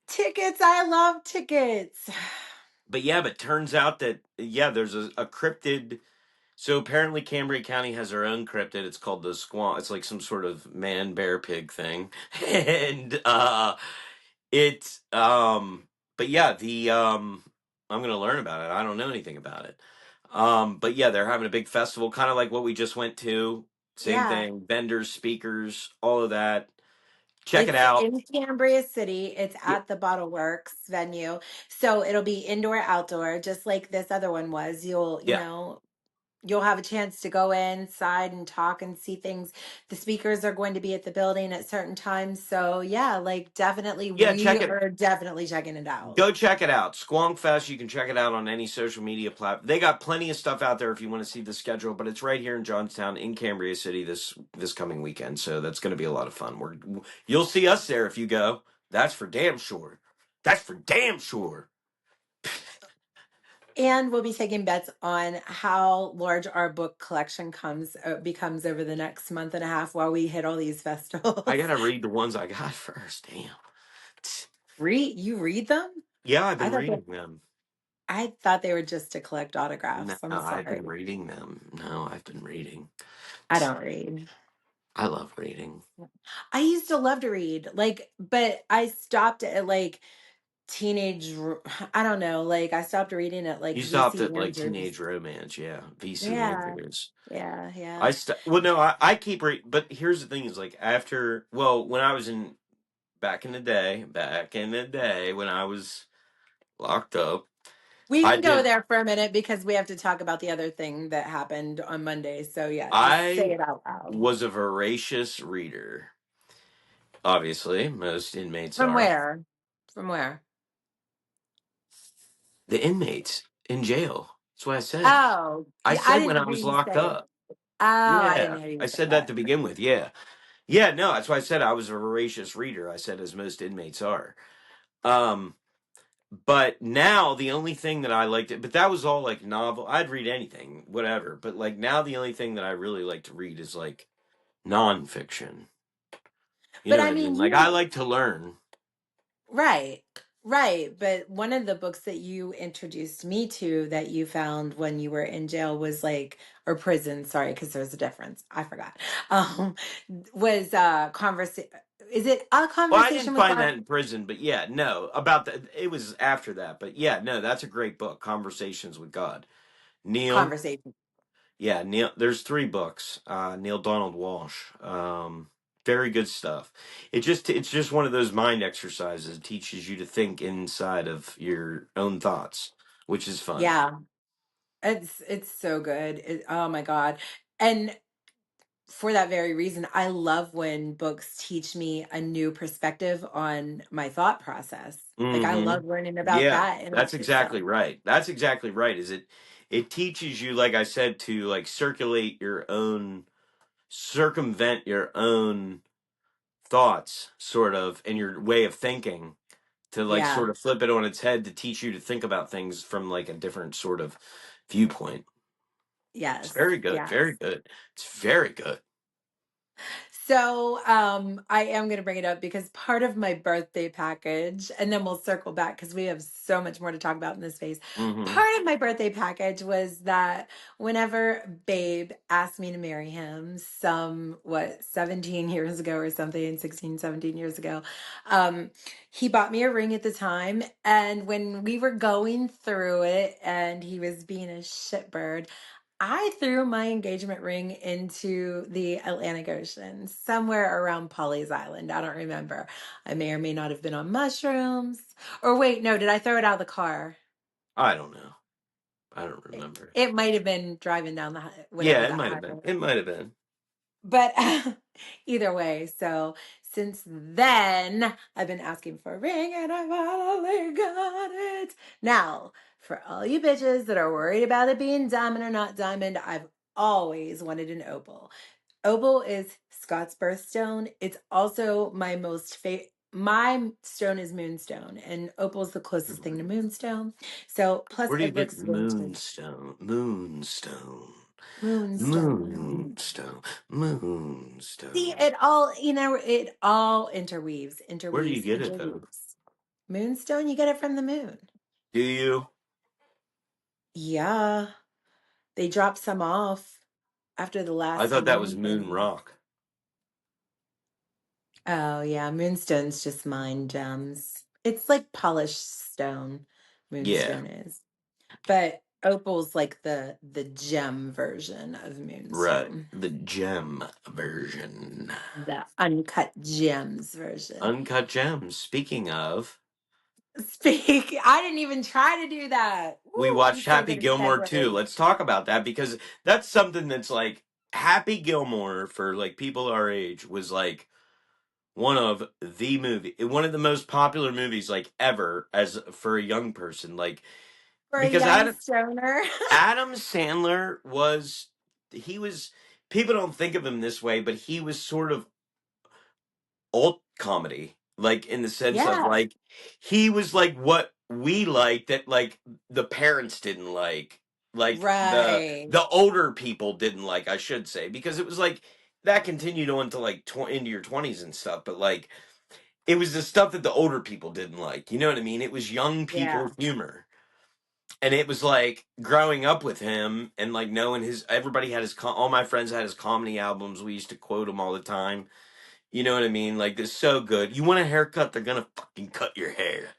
Tickets. I love tickets. But yeah, but turns out that there's a cryptid. So apparently Cambria County has their own cryptid. It's called the Squonk. It's like some sort of man bear pig thing. And it's but yeah, the I'm gonna learn about it. I don't know anything about it. But yeah, they're having a big festival, kind of like what we just went to. Same Yeah. thing, vendors, speakers, all of that. Check it It's out. in Cambria City. It's Yeah, at the Bottle Works venue. So it'll be indoor, outdoor, just like this other one was. yeah. You'll have a chance to go inside and talk and see things. The speakers are going to be at the building at certain times. So yeah, like definitely Yeah, we check it. are definitely checking it out. Go check it out. Squonk Fest. You can check it out on any social media platform. They got plenty of stuff out there if you want to see the schedule, but it's right here in Johnstown in Cambria City this coming weekend. So that's going to be a lot of fun. You'll see us there if you go. That's for damn sure. That's for damn sure. And we'll be taking bets on how large our book collection becomes over the next month and a half while we hit all these festivals. I got to read the ones I got first. Damn. You read them? Yeah, I've I been thought reading them. I thought they were just to collect No, autographs. I'm I've sorry. been reading them. No, I've been reading. I don't read. I love reading. I used to love to read, like, but I stopped at like I don't know, like I stopped reading it like You stopped VC at like Andrews. teenage romance, yeah. VC Yeah. Andrews. Yeah. Well, no, I keep but here's the thing: is like after, well, when I was back in the day when I was locked up, We I can go did. there for a minute because we have to talk about the other thing that happened on Monday. So yeah, just say I it out loud. was a voracious reader. Obviously, most inmates From are. where? From where? The inmates in jail. That's what I said. Oh, I yeah, I said when I didn't hear was you locked say it. up. Oh, I didn't Yeah, hear you I say said that that. to begin with. Yeah, yeah. No, that's why I said I was a voracious reader. I said as most inmates are. Um, but now the only thing that I liked it, but that was all like novel. I'd read anything, whatever. But like now the only thing that I really like to read is like nonfiction. You But know what I I mean? mean, Like I like to learn. right, right. But one of the books that you introduced me to that you found when you were in jail was like, or prison, sorry, because there's a difference. I forgot. Um, was conversation. Is it a Well, I didn't conversation with find God? that in prison, but yeah, no, about that. It was after that, but yeah, no, that's a great book, Conversations with God. Neil, Conversation. yeah, Neil. There's three books. Neil Donald Walsh. Very good stuff. It's just one of those mind exercises. It teaches you to think inside of your own thoughts, which is fun. Yeah, it's so good. Oh my God. And for that very reason, I love when books teach me a new perspective on my thought process. Like I Hmm. love learning about Yeah, that and all that's this stuff. exactly right. That's exactly right. It teaches you, like I said, to like circumvent your own thoughts, sort of, and your way of thinking, to like Yeah. sort of flip it on its head to teach you to think about things from like a different sort of viewpoint. It's Yes. very good, very Yes. good. It's very good. So, I am going to bring it up because part of my birthday package, and then we'll circle back because we have so much more to talk about in this phase. Hmm. Part of my birthday package was that whenever Babe asked me to marry him, 17 years ago or something, 16, 17 years ago, he bought me a ring at the time. And when we were going through it and he was being a shitbird, I threw my engagement ring into the Atlantic Ocean, somewhere around Polly's Island. I don't remember. I may or may not have been on mushrooms. Or wait, no, did I throw it out of the car? I don't know. I don't It, remember. it might have been driving down Yeah, whatever it that might have been. highway. It might have been. But either way, so since then, I've been asking for a ring and I finally got it. Now, for all you bitches that are worried about it being diamond or not diamond, I've always wanted an opal. Opal is Scott's birthstone. It's also my most favorite. My stone is moonstone, and opal is the closest thing to moonstone. So, plus Where do you it get looks vintage. moonstone? Moonstone. Moonstone. Moonstone. See, Moonstone. it all interweaves, Where do you interweaves, get it though? interweaves. Moonstone, you get it from the moon. Do you? Yeah, they dropped some off after the I last thought that was moon moon thing. rock. Oh yeah, moonstone's just mine gems. It's like polished stone, Yeah, moonstone is. But opal's like the gem version of right. moonstone. The gem version. The uncut gems version. Uncut gems. Speaking of, I didn't even try to do that. we Woo, I'm watched so Happy good at Gilmore too. segues. Let's talk about that because that's something that's like Happy Gilmore for like people our age was like one of the most popular movies like ever as for a young person. Like For a because young stoner. Adam Sandler he was people don't think of him this way, but he was sort of alt comedy, like in the sense of Yeah, like he was like what we like that like the parents didn't like right. the older people didn't like, I should say, because it was like that continued on to like into your 20s and stuff, but like it was the stuff that the older people didn't like. You know what I mean? It was young Yeah. people humor. And it was like growing up with him and like knowing everybody had all my friends had his comedy albums. We used to quote him all the time. You know what I mean? Like, it's so good. You want a haircut? They're gonna fucking cut your hair.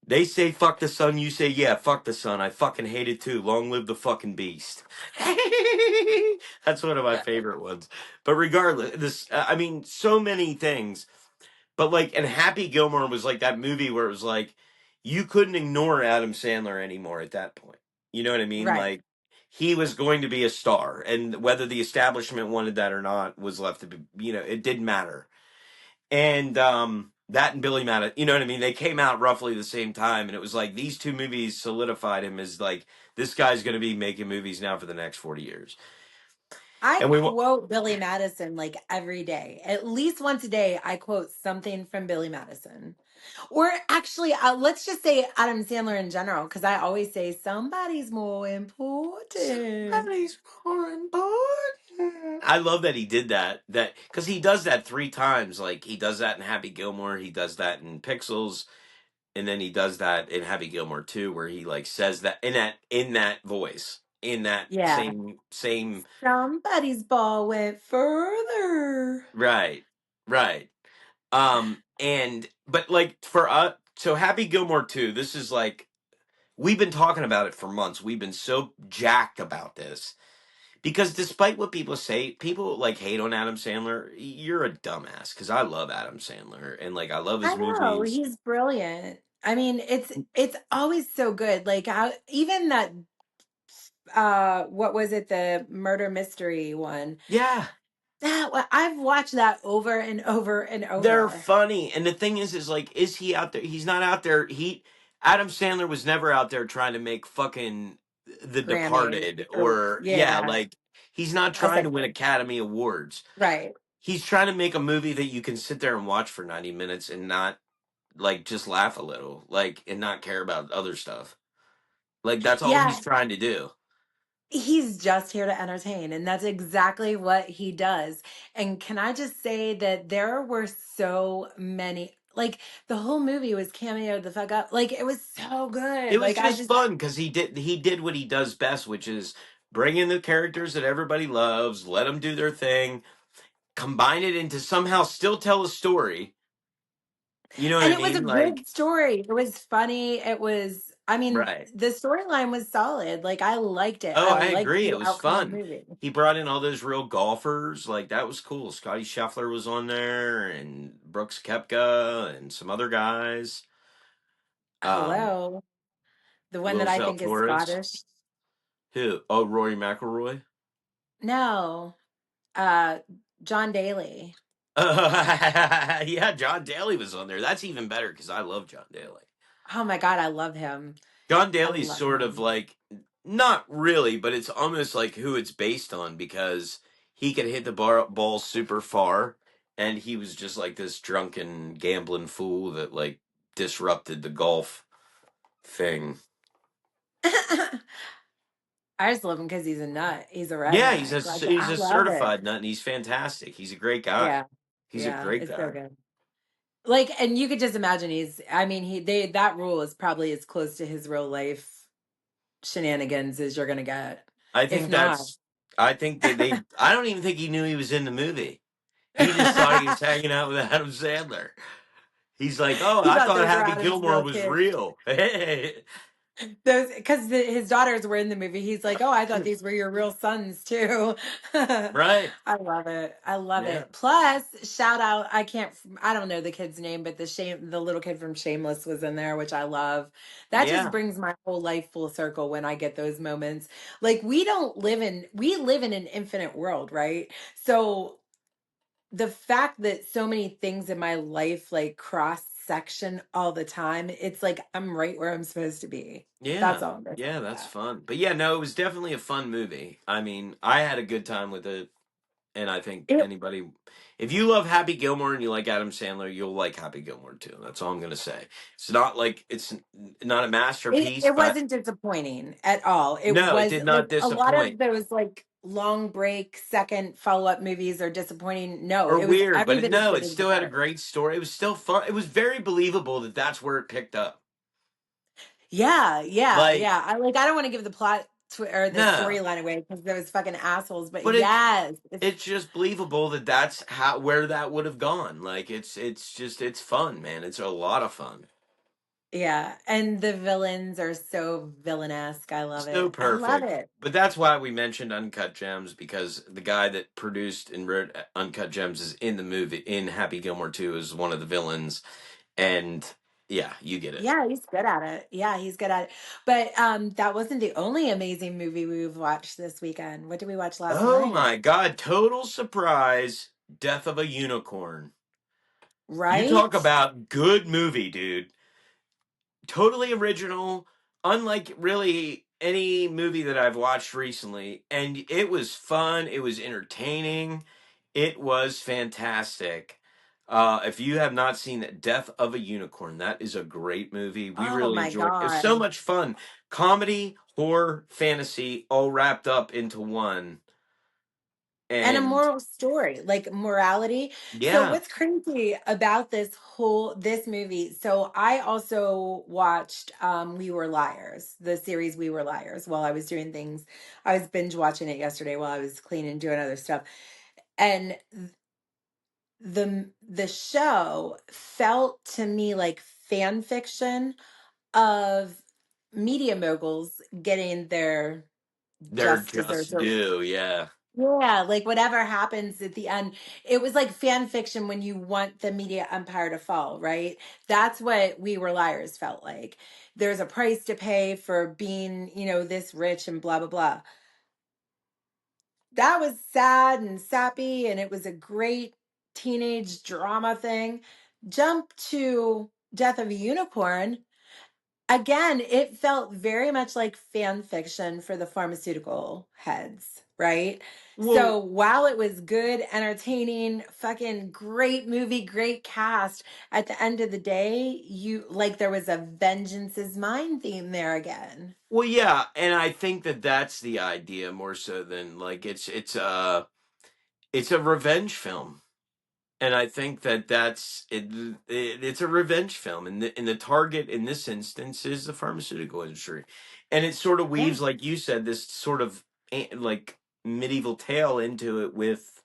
They say fuck the sun, you say yeah, fuck the sun. I fucking hate it too. Long live the fucking beast. That's one of my favorite ones. But regardless, I mean, so many things. But like, and Happy Gilmore was like that movie where it was like you couldn't ignore Adam Sandler anymore at that point. You know what I mean? Right. Like he was going to be a star, and whether the establishment wanted that or not was left to be. You know, it didn't matter. And that and Billy Madison, you know what I mean? They came out roughly the same time, and it was like these two movies solidified him as like this guy's going to be making movies now for the next 40 years. I And we want, quote Billy Madison like every day. At least once a day, I quote something from Billy Madison. Or actually, let's just say Adam Sandler in general, because I always say somebody's more important. somebody's more important. I love that he did that. That because he does that 3 times. Like he does that in Happy Gilmore, he does that in Pixels, and then he does that in Happy Gilmore 2, where he like says that in that voice, in that Yeah. same. Somebody's ball went further. Right, right. And but like for us, so Happy Gilmore 2, this is like we've been talking about it for months. We've been so jacked about this because despite what people say, people like hate on Adam Sandler. You're a dumbass because I love Adam Sandler and like I love I his know, movies. he's brilliant. I mean, it's always so good. Like how even that what was it, the murder mystery one? Yeah, I've watched that over and over and they're over. funny. And the thing is like, is he out there? He's not out there. Adam Sandler was never out there trying to make fucking The Grammys Departed or or yeah, yeah, like he's not I trying to said win Grammys. Academy Awards. Right. He's trying to make a movie that you can sit there and watch for 90 minutes and not like just laugh a little, like and not care about other stuff. Like that's all he's Yeah, trying to do. he's just here to entertain, and that's exactly what he does. And can I just say that there were so many, like the whole movie was cameo the fuck up. Like it was so It good. was Like I just just fun because he did what he does best, which is bring in the characters that everybody loves, let them do their thing, combine it into somehow still tell a story. You know what and I it was a mean? Like good story. It was funny. It was I mean, right. the storyline was solid. Like I liked it. Oh, I I liked agree. the It was outcome of the fun. movie. He brought in all those real golfers. Like that was cool. Scotty Scheffler was on there, and Brooks Koepka, and some other guys. Um, Hello. The one Will that I think is Zalatoris. Scottish. Who? Oh, Rory McIlroy. No. Uh John Daly. Yeah, John Daly was on there. That's even better because I love John Daly. Oh my God, I love him. John I Daly's love sort of him. like not really, but it's almost like who it's based on because he could hit the ball super far, and he was just like this drunken gambling fool that like disrupted the golf thing. I just love him because he's a nut. He's a Yeah, redneck. Like he's I a love it. certified nut, and he's fantastic. He's a great guy. Yeah. He's a Yeah. great It's so guy. good. Like, and you could just imagine I mean, that rule is probably as close to his real life shenanigans as you're gonna get. I If think not. that's. I think that they. I don't even think he knew he was in the movie. He just thought he was hanging out with Adam Sandler. He's like, oh, He I thought thought those were Happy Adam's Gilmore real was kids. real. Those because his daughters were in the movie. He's like, oh, I thought these were your real sons too. Right? I love it. I love Yeah. it. Plus, shout out. I don't know the kid's name, but the little kid from Shameless was in there, which I love. That just Yeah. brings my whole life full circle when I get those moments. Like we live in an infinite world, right? So the fact that so many things in my life like cross section all the time, it's like I'm right where I'm supposed to be. That's Yeah. all I'm gonna say Yeah, with that's that. fun. But yeah, no, it was definitely a fun movie. I mean, I had a good time with it, and I think It anybody if you love Happy Gilmore and you like Adam Sandler, you'll like Happy Gilmore too. That's all I'm going to say. It's not like it's not a masterpiece, it but wasn't disappointing at all. It no, it was did like not a lot of disappoint. those like long break second follow-up movies are disappointing. No, Or it was weird, every but bit as no, good it as the still had a first. great story. It was still fun. It was very believable that that's where it picked up. Yeah, yeah, Like, yeah. I don't want to give the plot or the no, storyline away because those fucking assholes, but but yes, it's just believable that that's where that would have gone. Like, it's just it's fun, man. It's a lot of fun. Yeah, and the villains are so villainesque. I love So it. I love perfect. it. But that's why we mentioned Uncut Gems, because the guy that produced and wrote Uncut Gems is in the movie, in Happy Gilmore 2, is one of the villains. And yeah, you get it. Yeah, he's good at it. Yeah, he's good at it. But that wasn't the only amazing movie we've watched this weekend. What did we watch last Oh night? my God, total surprise. Death of a Unicorn. You talk Right? about good movie, dude. Totally original, unlike really any movie that I've watched recently. And it was fun, it was entertaining, it was fantastic. If you have not seen Death of a Unicorn, that is a great movie. We Oh really my enjoyed it. It was so God. much fun. Comedy, horror, fantasy, all wrapped up into one. And a And moral story, like morality. So yeah, what's crazy about this movie? So I also watched We Were Liars, the series We Were Liars, while I was doing things. I was binge watching it yesterday while I was cleaning and doing other stuff. And the show felt to me like fan fiction of media moguls getting their they're just desserts, just or due. Yeah. yeah, like whatever happens at the end. It was like fan fiction when you want the media empire to fall, right? That's what We Were Liars felt like. There's a price to pay for being, this rich and blah blah blah. That was sad and sappy, and it was a great teenage drama thing. Jump to Death of a Unicorn. Again, it felt very much like fan fiction for the pharmaceutical heads, right? So Well, while it was good, entertaining, fucking great movie, great cast, at the end of the day, there was a vengeance is mine theme there again. Well, yeah, and I think that that's the idea more so than like it's a revenge film, and I think that it's a revenge film, and the target in this instance is the pharmaceutical industry, and it sort of Yeah. weaves, like you said, this sort of like medieval tale into it with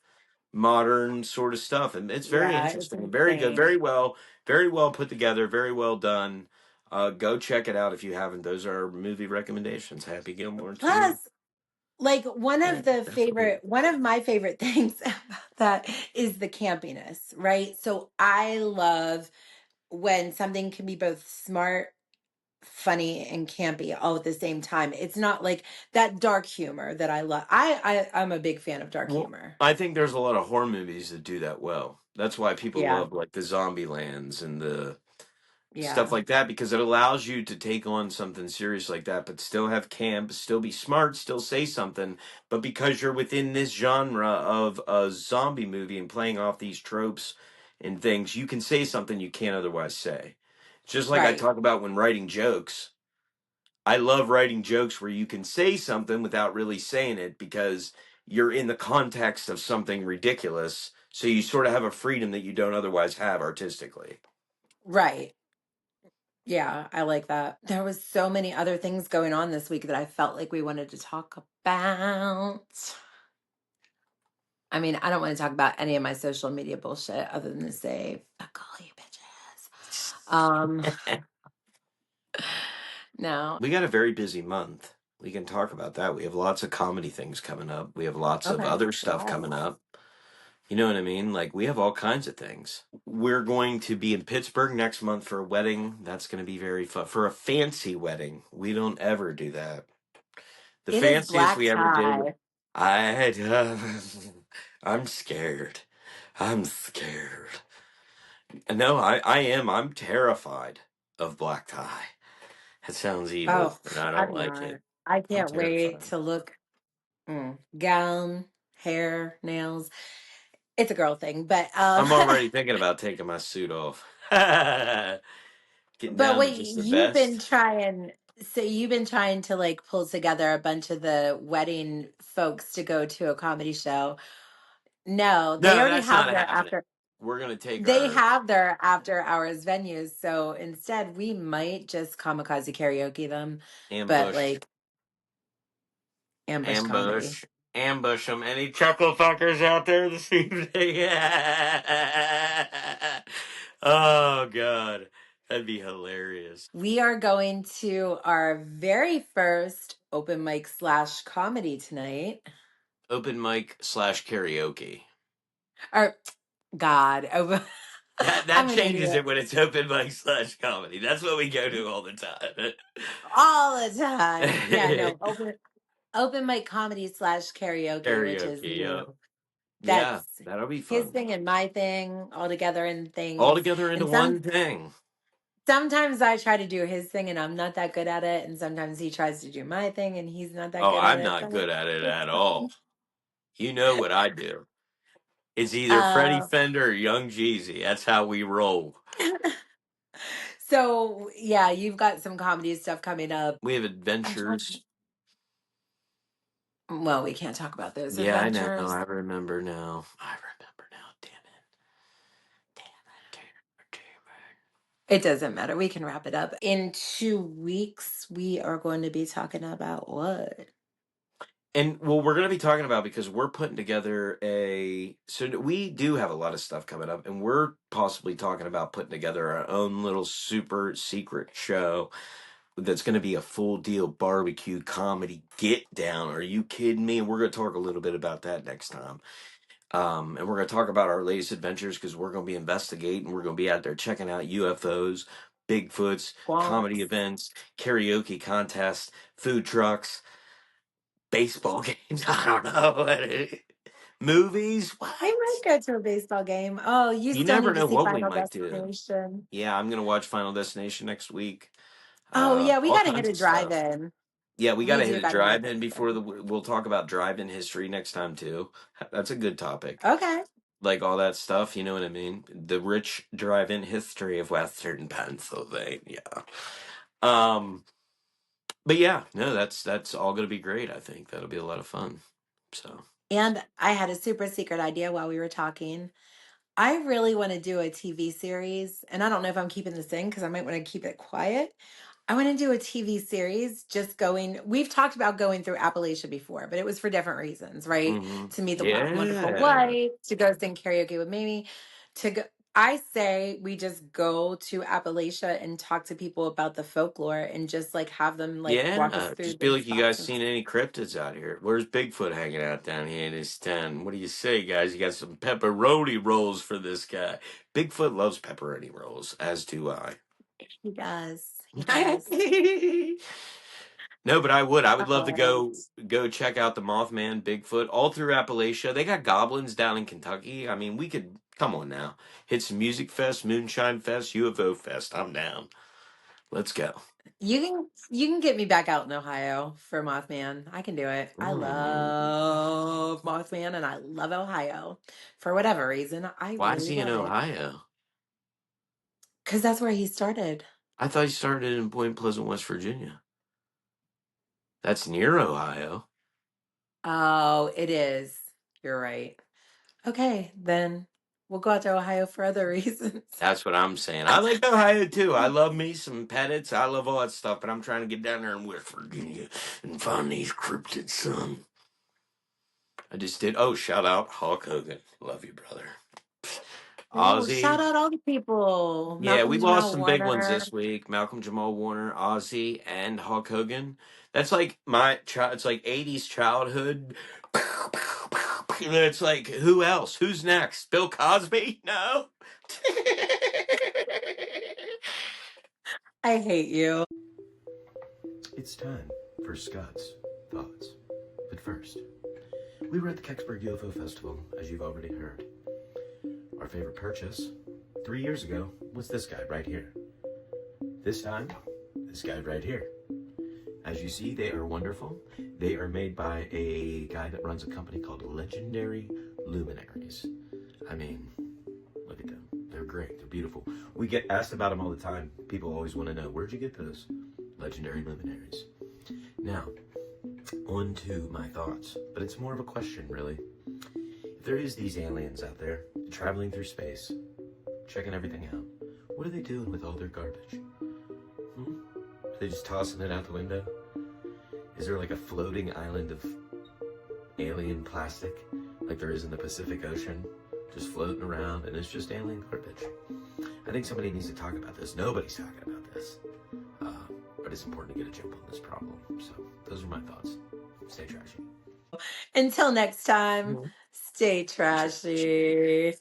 modern sort of stuff, and it's very Yeah, it's interesting, very good, insane. very well put together, very well done. Go check it out if you haven't. Those are our movie recommendations. Happy Gilmore 2. Plus, like And Death of a one of my favorite things about that is the campiness, right? So I love when something can be both smart, funny, and campy all at the same time. It's not like that dark humor that I love. I'm a big fan of dark Well, humor. I think there's a lot of horror movies that do that well. That's why people Yeah. love like the Zombie Lands and the stuff Yeah. like that, because it allows you to take on something serious like that, but still have camp, still be smart, still say something. But because you're within this genre of a zombie movie and playing off these tropes and things, you can say something you can't otherwise say. Just like I Right. talk about when writing jokes. I love writing jokes where you can say something without really saying it because you're in the context of something ridiculous. So you sort of have a freedom that you don't otherwise have artistically. Right. Yeah, I like that. There was so many other things going on this week that I felt like we wanted to talk about. I mean, I don't want to talk about any of my social media bullshit other than to say, fuck all you bitches. No. We got a very busy month. We can talk about that. We have lots of comedy things coming up. We have lots of Okay. other stuff coming Yes. up. You know what I mean? Like, we have all kinds of things. We're going to be in Pittsburgh next month for a wedding. That's going to be very fun. For a fancy wedding. We don't ever do that. The It is fanciest black we ever did. tie. I, I'm scared. I'm scared. No, I am. I'm terrified of black tie. It sounds Oh, evil, and I don't I'm like not. it. I I'm can't wait terrified. to look. Gown, hair, nails. It's a girl thing, but I'm already thinking about taking my suit off. Getting but down to wait, just the best. you've been trying to like pull together a bunch of the wedding folks to go to a comedy show. No, No, that's not happening. We're gonna take they our have their after hours venues, so instead we might just kamikaze karaoke them, but ambush, like ambush comedy. ambush, ambush them. Any chuckle fuckers out there this evening? Oh God. That'd be hilarious. We are going to our very first open mic / comedy tonight. Open mic / karaoke. Or, God, That I'm an changes idiot. it when it's open mic / comedy. That's what we go to all the time. All the time. Yeah, no, open mic comedy / karaoke, which is, Karaoke, yeah. Yeah, that's that'll be his fun. thing and my thing all together in All things. together into And one thing. sometimes I try to do his thing and I'm not that good at it. And sometimes he tries to do my thing and he's not that Oh, good at I'm it. not But good at it it's at fun. all. You know what I do. It's either Freddie Uh, Fender or Young Jeezy. That's how we roll. so yeah, you've got some comedy stuff coming up. We have I'm trying. adventures. Well, we can't talk about those Yeah, I know. adventures. I remember now. I remember now. Damn it. Damn it. Damn It doesn't matter. We can wrap it up. In 2 weeks, we are going to be talking about what? And well, we're going to be talking about because we're putting together so we do have a lot of stuff coming up, and we're possibly talking about putting together our own little super secret show that's going to be a full deal barbecue comedy get down. Are you kidding me? And we're going to talk a little bit about that next time. And we're going to talk about our latest adventures because we're going to be investigating. We're going to be out there checking out UFOs, Bigfoots, comedy Squonks. events, karaoke contests, food trucks, baseball games. I don't know. Movies? We might What? go to a baseball game. Oh, you You still never need to know see what we Final might do. Destination. Yeah, I'm going to watch Final Destination next week. Oh, yeah, we All got to hit kinds a of stuff. drive-in. Yeah, we got We to do hit a got to hit a drive-in before drive-in. we'll talk about drive-in history next time too. That's a good topic. Okay. Like all that stuff, you know what I mean? The rich drive-in history of Western Pennsylvania. Um, but yeah, no, that's all going to be great. I think that'll be a lot of fun. So, And I had a super secret idea while we were talking. I really want to do a TV series, and I don't know if I'm keeping this in because I might want to keep it quiet. I want to do a TV series just going. We've talked about going through Appalachia before, but it was for different reasons, right? To meet the wonderful yeah, wife, to go sing karaoke with Mamie, to go. I say we just go to Appalachia and talk to people about the folklore and just like have them like walk us yeah. through Just be the like, you guys spots. seen any cryptids out here? Where's Bigfoot hanging out down here in his tent? What do you say, guys? You got some pepperoni rolls for this guy. Bigfoot loves pepperoni rolls, as do I. He does. He does. No, but I would. I would love to Oh. go check out the Mothman, Bigfoot, all through Appalachia. They got goblins down in Kentucky. I mean, we could come on now. Hit some music fest, moonshine fest, UFO fest. I'm down. Let's go. You can get me back out in Ohio for Mothman. I can do it. I Mm. love Mothman and I love Ohio. For whatever reason, I Why is really he in love it. Ohio? Because that's where he started. I thought he started in Point Pleasant, West Virginia. That's near Ohio. Oh, it is. You're right. Okay, then we'll go out to Ohio for other reasons. That's what I'm saying. I like Ohio too. I love me some Pettits. I love all that stuff, but I'm trying to get down there in West Virginia and find these cryptids, son. I just did. Oh, shout out Hulk Hogan. Love you, brother. Oh, shout Ozzy. out all the people. Yeah, we Malcolm lost Jamal some big ones Warner. this week. Malcolm Jamal Warner, Ozzy, and Hulk Hogan. That's like my child. It's like '80s childhood. And it's like, who else? Who's next? Bill Cosby? No. I hate you. It's time for Scott's Thoughts. But first, we were at the Kecksburg UFO Festival, as you've already heard. Our favorite purchase 3 years ago was this guy right here. This time, this guy right here. As you see, they are wonderful. They are made by a guy that runs a company called Legendary Luminaries. I mean, look at them. They're great. They're beautiful. We get asked about them all the time. People always want to know, where'd you get those? Legendary Luminaries. Now, on to my thoughts. But it's more of a question, really. If there is these aliens out there, traveling through space, checking everything out, what are they doing with all their garbage? Are they just tossing it out the window? Is there like a floating island of alien plastic like there is in the Pacific Ocean, just floating around, and it's just alien garbage? I think somebody needs to talk about this. Nobody's talking about this. But it's important to get a jump on this problem. So those are my thoughts. Stay trashy. Until next time, stay trashy.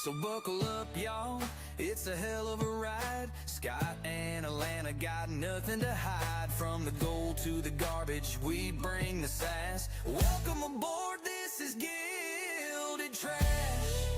So buckle up, y'all, it's a hell of a ride. Scott and Alanna got nothing to hide. From the gold to the garbage, we bring the sass. Welcome aboard, this is Gilded Trash.